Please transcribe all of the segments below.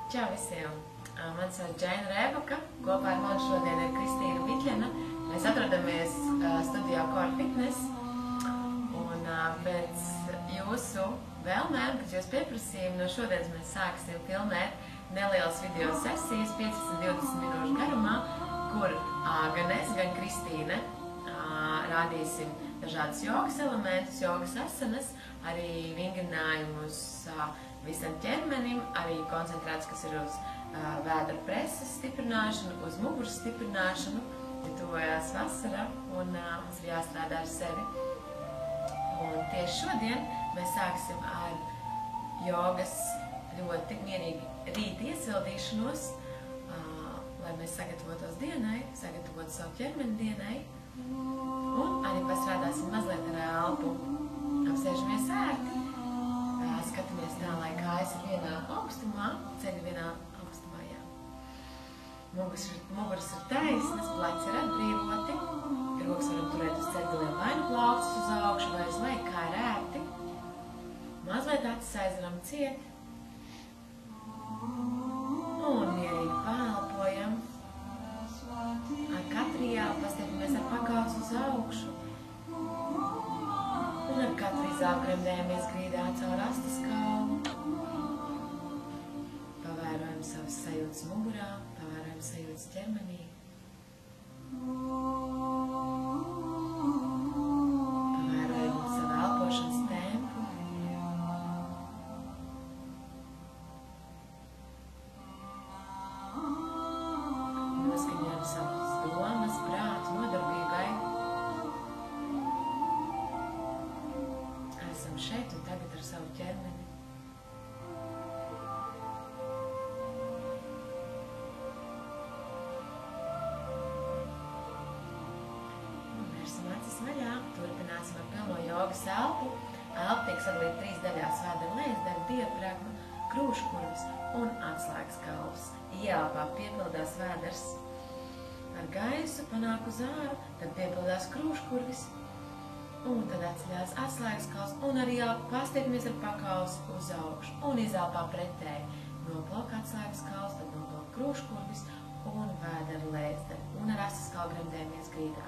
Čau visiem! Mani sauc Džaina Rēbaka, kopā ar mani šodien ir Kristīna Vitļena. Mēs atrodamies studijā Core Fitness. Un pēc jūsu vēlmēm, pēc jūsu pieprasījuma, no šodienas mēs sāksim filmēt nelielas video sesijas 15-20 minūšu garumā, kur gan es, gan Kristīne rādīsim dažādas jogas elementus, jogas asanas, arī vingrinājumus visam ķermenim, arī koncentrēts, kas ir uz vēdra preses stiprināšanu, uz muguras stiprināšanu, ja tuvojās vasara un mums ir jāstrādā ar sevi. Un tieši šodien mēs sāksim ar jogas ļoti mierīgi rīta iesildīšanos, lai mēs sagatavotos dienai, sagatavotu savu ķermeni dienai. Un arī pastrādāsim mazliet ar elpu. Apsēžamies ērti, skatāmies tā, lai kājas ir vienā augstumā, ceļi vienā augstumā, jā. Muguras ir taisnas, pleci ir atbrīvoti, rokas varam turēt uz ceļgaliem vai nu plaukstus uz augšu vai uz leju, kā ir ērti. Mazliet acis aizveram ciet. Un mierīgi paelpojam. Ar katru ielpu pastiepamies ar pakausu uz augšu. Un ar katru izelpu gremdējamies grīdā caur astes kaulu. Pavērojam savas sajūtas mugurā, pavērojam sajūtas ķermenī. Pavērojam savu elpošanas tempu. Noskaņojam savas domas, prātu, nodarbībai. Esam šeit un tagad ar savu ķermeni. Vērsim acis vaļā, turpināsim ar pilno jogas elpu. Elpa tiek sadalīta 3 daļās: vēdera lejas daļa, diafragma, krūškurvs un atslēgas kalvs. Ieelpā piepildās vēders ar gaisu, panāk uz āru, tad piepildās krūškurvis, un tad atceļās atslēgas kalvs, un arī pastiepamies ar pakausu uz augšu, un izelpā pretēji. Noplauka atslēgas kalvs, tad noplauka krūškurvis un vēdera lejas daļa, un ar astes kaulu gremdējamies grīdā.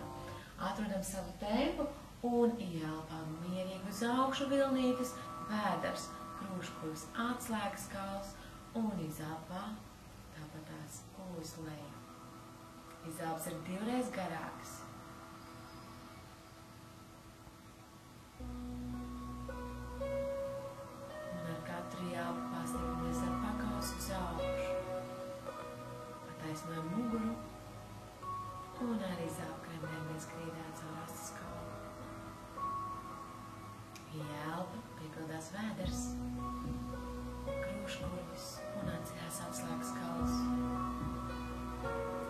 Atrodam savu tempu un ieelpām mierīgi uz augšu vilnītes, vēders, krūškurvis, atslēgas kalvs, un izelpā tāpatās uz leju. Izelpas ir 2 reizes garākas. Un ar katru ielpu pastiepamies ar pakausu uz augšu. Pataisnojam muguru un ar izelpu gremdējamies grīdā caur astes kaulu. Ieelpa, piepildās vēders, krūškurvis un atceļās atslēgas kalvs.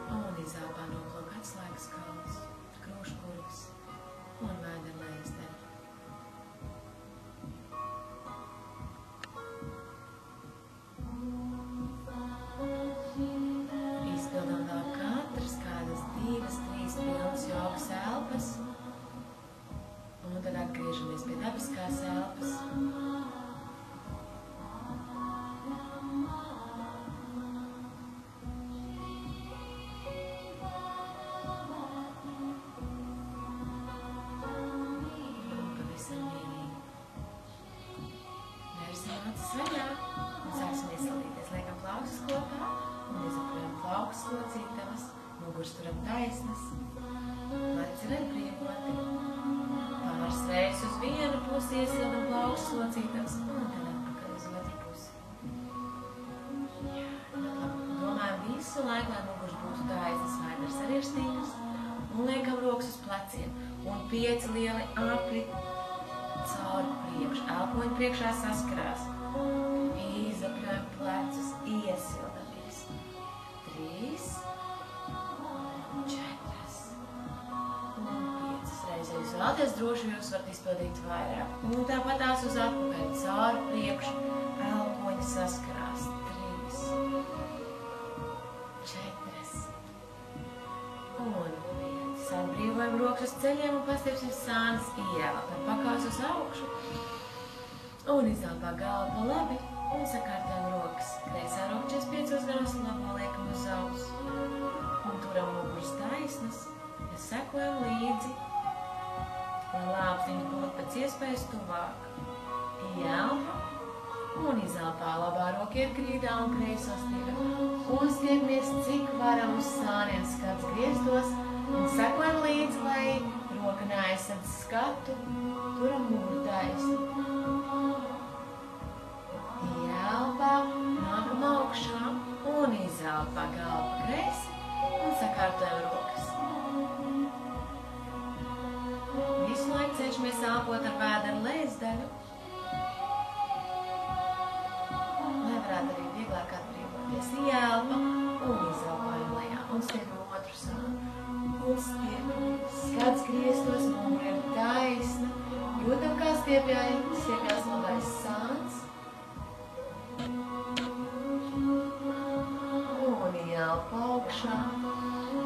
Un izelpā noplauka atslēgas kalvs, krūškurvis un vēdera lejas daļa. Izpildām vēl katras kādas 2-3 pilnas jogas elpas. Un tad atgriežamies pie dabiskās elpas. Acis vaļā un sāksim iesildīties. Liekam plaukstas kopā un izaprojam plaukstas locītavas, muguras turam taisnas, pleci ir atbrīvoti. Pāris reizes uz vienu pusi iesildam plaukstas locītavas un tad atpakaļ uz otru pusi. Jā, domājam visu laiku, lai muguras būtu taisnas, vēders arī ir stīvs, un liekam rokas uz pleciem un 5 lieli apli cauri priekšu. Elpoņi priekšā saskarās. Izapļojam plecus, iesildamies. 3, 4 un 5 reizes. Jūs vēlaties droši, jūs varat izpildīt vairāk. Un tāpatās uz atpakaļ, cauri priekšu. Elpoņi saskarās. 3, 4 un 5. Atbrīvojam rokas uz ceļiem un pastiepsim sānas ieelpam pakausu uz augšu. Un izelpā galva pa labi un sakārtējam rokas. Kreisā roka 45 un izelpā labā roka iet grīdā un kreiso stiepja. Un stiepamies, cik varam uz sāniem skats griestos, un sekojam līdzi, lai roka neaizsedz skatu, turam muguru taisni. Ieelpā, nākam augšā, un izelpā galva kreisi, un sakārtojam rokas. Visu laiku cenšamies elpot ar vēderu lejasdaļu, lai varētu arī vieglāk atbrīvoties. Ieelpa un izelpājam lejā, un stiepam otru sānu. Un stiepam, skats griestos, mugura ir taisna, jūtam, kā stiepjās labais sāns. Un ieelpa augšā.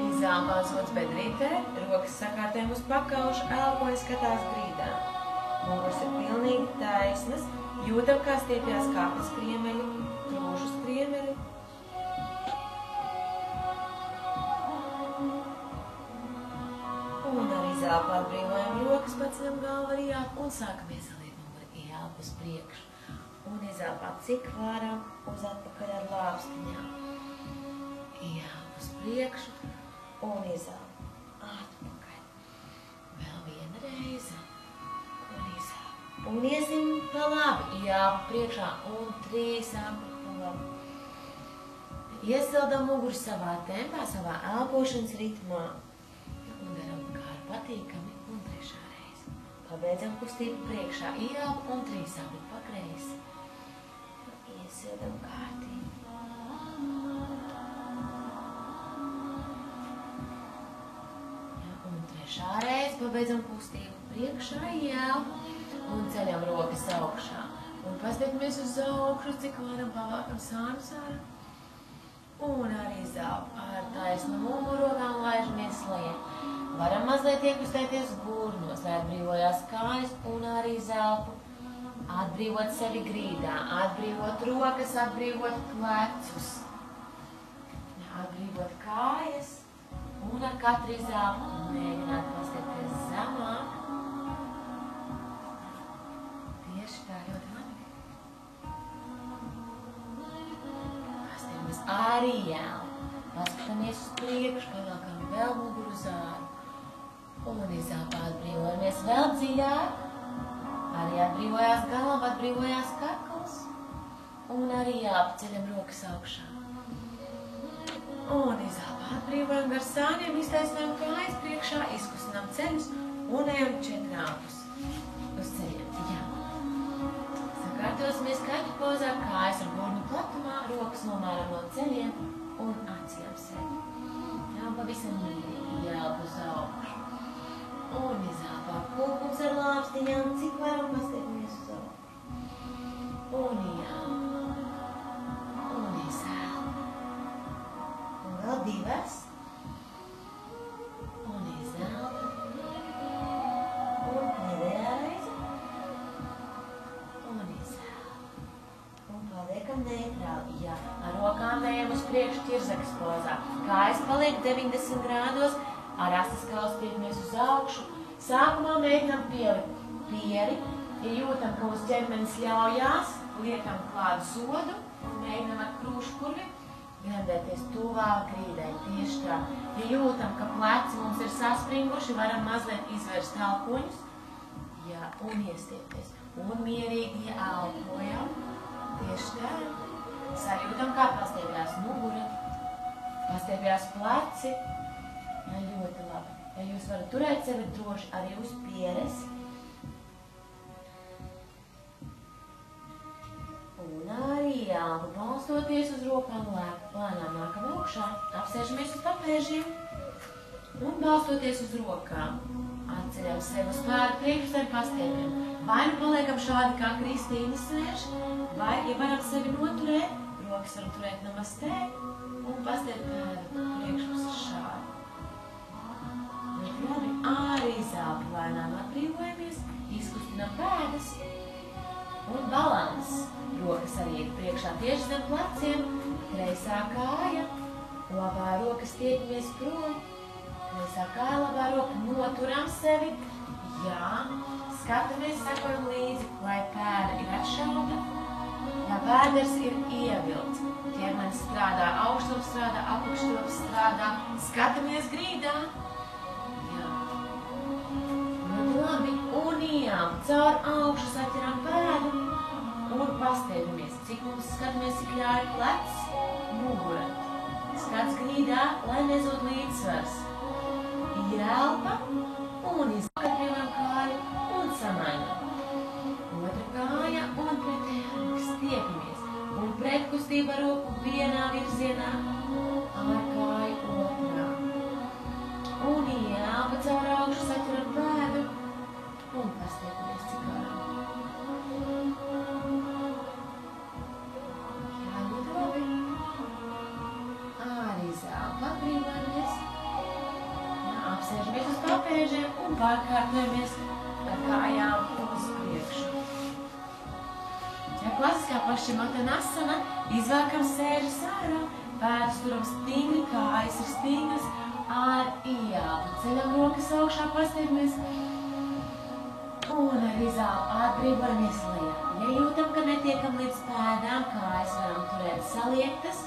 Izelpā sots bedrītē, rokas sakārtēm uz pakauša, elpoja skatās grīdā. Muguras ir pilnīgi taisnas, jūtam, kā stiepjās kāpnes kriemeļi, trūšas kriemeļi. Un ar izelpu atbrīvojam rokas, paceļam galvu arī un sākam iezaliet muguri, ieelpu uz priekšu. Un izelpā cik varam uz atpakaļ ar lāpstiņām. Ieelpu uz priekšu. Un izelpu atpakaļ. Vēl viena reize. Un izelpu. Un iesim pa labi. Ieelpu priekšā un 3 apli pa labi. Iesildam muguru savā tempā, savā elpošanas ritmā. Un daram kā ar patīkami un 3. reize. Pabeidzam kustību priekšā. Ieelpu un 3 apli pa kreisi. Iesildam kārtīgi. Šāreiz pabeidzam kustību priekšā, ieelpu un ceļam rokas augšā. Un pastiepjamies uz augšu, cik varam pavākam sānus ārā. Un arī izelpu ar taisnu muguru rokām laižamies lejā. Varam mazliet iekustēties gurnos, lai atbrīvojās kājas un arī izelpu. Atbrīvot sevi grīdā, atbrīvot rokas, atbrīvot plecus. Atbrīvot kājas. Un ar katru izelpu mēģināt pastiepties zemāk. Tieši tā, ļoti labi. Pastiepjamies arī ieelpu. Paskatāmies uz priekšu, pavelkam vēl muguru uz āru. Un izelpā atbrīvojamies vēl dziļāk. Arī atbrīvojās galva, atbrīvojās kakls. Un arī jāapceļam rokas augšā. Un izelpā atbrīvojam gar sāniem, iztaisnām kājas priekšā, izkustinām ceļus un ejam 4 āpus uz ceļiem. Jā. Sakārtosimies kaķu pozā, kājas ar gurnu platumā, rokas nomēram no ceļiem un acījām sevi. Jā, pavisam mīrīgi ieelpu uz augšu. Un izelpā kūkums ar lāpstiņām, cik varam pastiepjamies uz augšu. Un ieelpu. Vēl 2. Un izelpu. Un pēdējā reize. Un izelpu. Un paliekam neitrāli. Jā, ar rokām ejam uz priekšu ķirzakas pozā. Kājas paliek 90 grādos, ar astes kaulu stiepjamies uz augšu. Sākumā mēģinām pielikt pieri. Ja jūtam, ka uz ķermenis ļaujās, liekam klāt sodu un mēģinām ar krūšu kurvi grendēties tuvāk grīdai, tieši tā. Ja jūtam, ka pleci mums ir saspringuši, varam mazliet izvērst elpoņus, jā, un iestiepties. Un mierīgi ieelpojam, tieši tā. Sajūtam, kā pastiepjās mugura, pastiepjās pleci, jā, ļoti labi. Ja jūs varat turēt sevi droši arī uz pieres, un arī ieelpu, balstoties uz rokām lēnām nākam augšā, apsēžamies uz papēžiem un balstoties uz rokām. Atceļam sevi uz pēdu priekšsēm, pastiepjam. Vai nu paliekam šādi, kā Kristīna sēž, vai, ja varam sevi noturēt, rokas varam turēt namastē un pastiept pēdu priekšpus šādi. Labi, arī izelpu lēnām atbrīvojamies, izkustinām pēdas un balans. Rokas arī ir priekšā tieši zem pleciem, kreisā kāja, labā roka stiepjamies prom, kreisā kāja, labā roka, noturam sevi, jā, skatāmies, sekojam līdzi, lai pēda ir atšauta, Jā, vēders ir ievilts. Ķermenis strādā, augšstulps strādā, apakšstulps strādā. Skatāmies grīdā. Jā. Ļoti labi. Un ejam caur augšu, saķeram pēdu un pastiepamies. Cik mums skatāmies, cik ļauj plecs, mugura. Skats grīdā, lai nezūd līdzsvars. Ielpa un izskatījām kāju un samainām. Otra kāja un pretējā roka stiepamies. Un pretkustība roku vienā virzienā ar kāju otrā. Un ielpa caur augšu, saķeram pēdu un pastiepamies cik varam. Jā, ļoti labi. Arī zelpa atbrīvojamies. Jā, apsēžamies uz papēžiem un pārkārtojamies ar kājām uz priekšu. Jā, klasiskā pašķimotanasana, izvēkam sēžas ārā, pēdas turam stingri, kājas ir stingras, ar ielpu. Ceļam rokas augšā, pastiepamies. Un ar izelpu atbrīvojamies lejā. Ja jūtam, ka netiekam līdz pēdām, kājas varam turēt saliektas,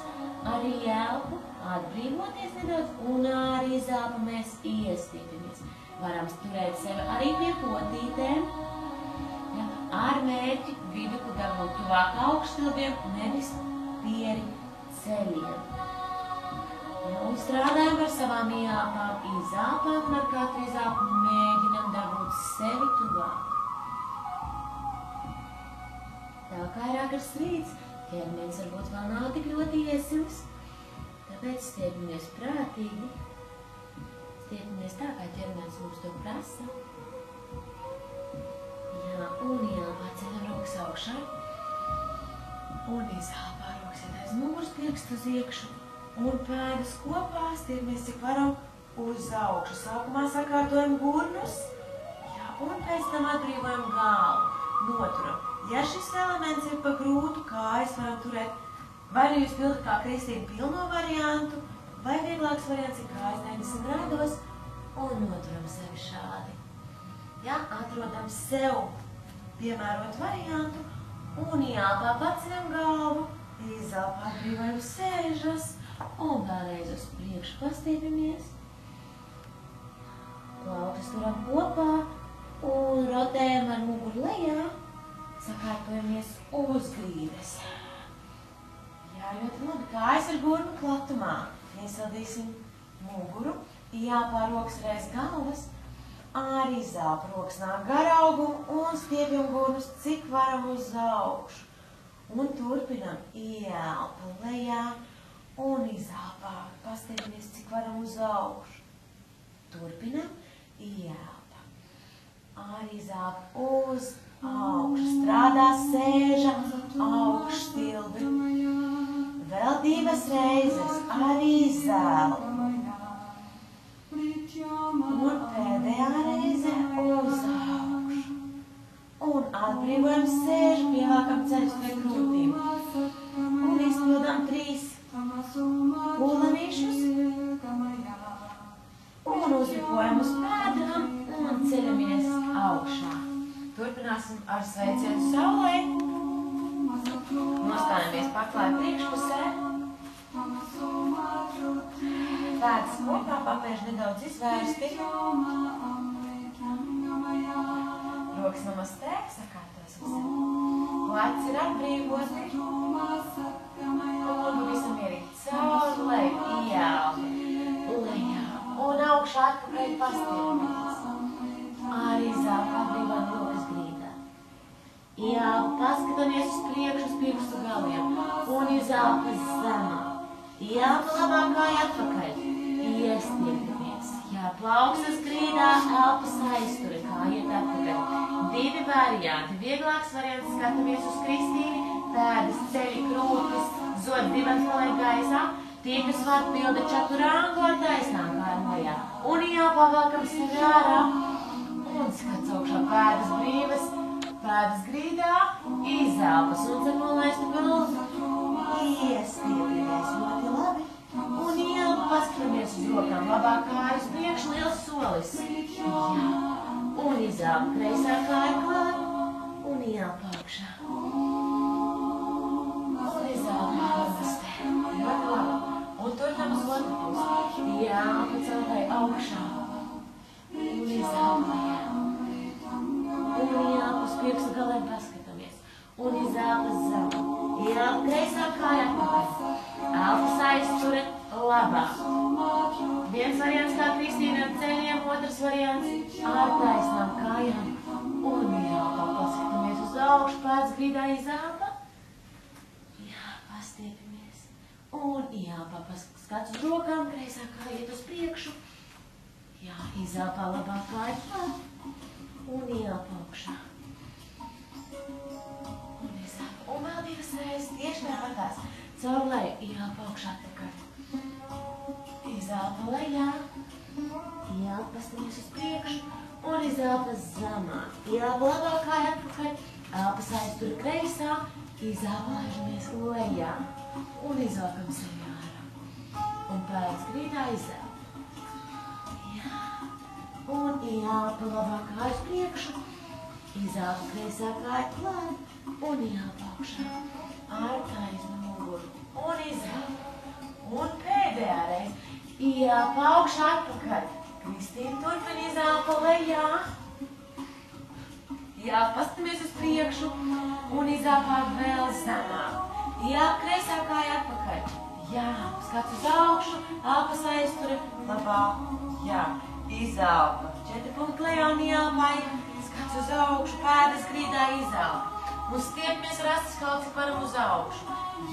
ar ielpu atbrīvoties nedaudz un ar izelpu mēs iestipramies. Varam turēt sevi arī pie potītēm, ja, ar mērķi viduku dabūt tuvāk augšstilbiem, nevis pieri ceļiem. Ja, un strādājam ar savām ielpām, izelpām un ar katru izelpu mēģinam dabūt sevi tuvāk. Tā kā ir agrs rīts, ķermenis varbūt vēl nav tik ļoti iesilis, tāpēc stiepamies prātīgi. Stiepamies tā, kā ķermenis mums to prasa. Jā, un ielpā ceļam rokas augšā. Un izelpā rokas iet aiz muguras, pirkst uz iekšu. Un pēdas kopā stiepamies cik varam uz augšu. Sākumā sakārtojam gurnus. Jā, un pēc tam atbrīvojam galvu. Noturam. Ja šis elements ir pa grūtu, kājas varam turēt, vai nu jūs pildat kā Kristīna pilno variantu, vai vieglāks variants ir kājas 90 grādos, un noturam sevi šādi. Ja, atrodam sev piemērot variantu, un ielpā paceļam galvu, izelpā atbrīvojam sēžas, un vēlreiz uz priekšu pastiepamies. Plautis turam kopā, un rotējam ar muguru lejā. Sakārtojamies uz grīdas. Jā, ļoti labi. Kājas ar gurnu platumā. Iesildīsim muguru. Ielpā rokas reiz galvas. Ar izelpu rokas nāk gar augumu un stiepjam gurnus cik varam uz augšu. Un turpinam ielpa lejā un izelpā. Pastiepamies cik varam uz augšu. Turpinam ielpa. Ar izelpu uz augšu. Strādā sēža augšstilbi. Vēl divas reizes ar izelpu. Un pēdējā reize uz augšu. Un atbrīvojam sēžu, pievelkam ceļus pie krūtīm. Un izpildām 3 pūlenīšus. Un uzripojam uz pēdām un ceļamies augšā. Turpināsim ar sveicienu saulē. Nostājamies paklāj priekšpusē. Pēdas kopā, papēži nedaudz izvērsti. Rokas namastē, sakārtosim sevi. Leci ir atbrīvoti. Un visam ierīt caur leju, ielpa, lejā. Un augšā atpakaļ pastiepamies. Ar izelpu atbrīvojam rokas grīdā. Ielpa, paskatāmies uz priekšu, uz pirkstu galiem. Un izelpa zemā. Ielpa labā kāja atpakaļ. Iestiepamies. Jā, plaukstas grīdā, elpas aizturi, kāja iet atpakaļ. 2 varianti. Vieglāks variants skatāmies uz Kristīni. Pēdas, ceļi, krūtis, zodi divans paliek gaisā. Tie, kas var pilda čaturāngu ar taisnām kājām lejā. Un ielpā velkam sevi ārā. Un skats augšā, pēdas brīvas, pēdas grīdā, izelpas un cer nolaistu galvu. Iestiepamies ļoti labi. Un ielpa, paskatāmies uz rokām, labā kāja uz priekšu, liels solis. Jā. Un izelpa, kreisā kāja klāt. Un ielpa augšā. variants kā Kristīna ar ceļiem, otrs variants ar taisnām kājām. Un jāpā, paskatāmies uz augšu, pēc grīdā izelpa. Jā, pastiepamies. Un jāpā, skats uz rokām, kreisā kāja iet uz priekšu. Jā, izelpā labā kāja klāt. Un jāpā augšā. Un izelpa. Un vēl divas reizes tieši tāpatās. Caur leju, jāpā augšā atpakaļ. Izelpa lejā. Jā, pastamies uz priekšu. Un izelpa zemāk. Ielpa labā kāja atpakaļ. Elpas aiztur kreisā. Izelpa laižamies lejā. Un izelpam sevi ārā. Un pēc grīdā izelpa. Jā. Un ielpa labā kāja uz priekšu. Izelpa kreisā kāja klāt. Un ielpa augšā. Ar taisnu muguru. Un izelpa. Un pēdējā reize. Ielpa augšā atpakaļ. Kristīna turpina izelpa lejā. Jā, pastamies uz priekšu un izelpā vēl zemāk. Jā, kreisā kāja atpakaļ. Jā, skats uz augšu, elpas aiztura, labā. Jā, izelpa. 4 punkti lejā un ielpāja. Skats uz augšu, pēdas grīdā izelpa. Un stiepamies ar astes kaut cik varam uz augšu.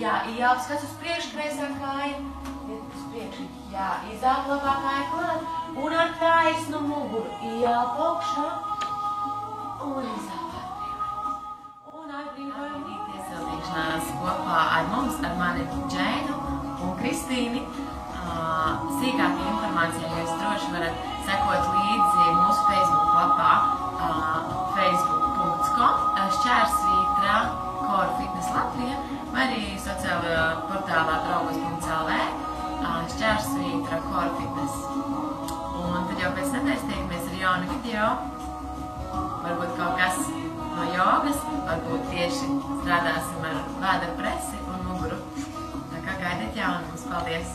Jā, ielpa, skats uz priekšu, kreisā kāja. Iet uz priekšu. Jā, izelpa labā kāja klāt. Un ar taisnu muguru ielpa augšā un izelpa atbrīvojamies. Un atbrīvojamies iesildīšanās kopā ar mums, ar mani Džēnu un Kristīni. Sīkāka informācija jūs droši varat sekot līdzi mūsu Facebook lapā facebook.com//Core Fitness Latvija vai arī sociālajā portālā draugos.lv /Core Fitness. Un tad jau pēc nedēļas tiekamies ar jaunu video. Varbūt kaut kas no jogas, varbūt tieši strādāsim ar vēdera presi un muguru. Tā kā gaidiet jaunumus. Paldies!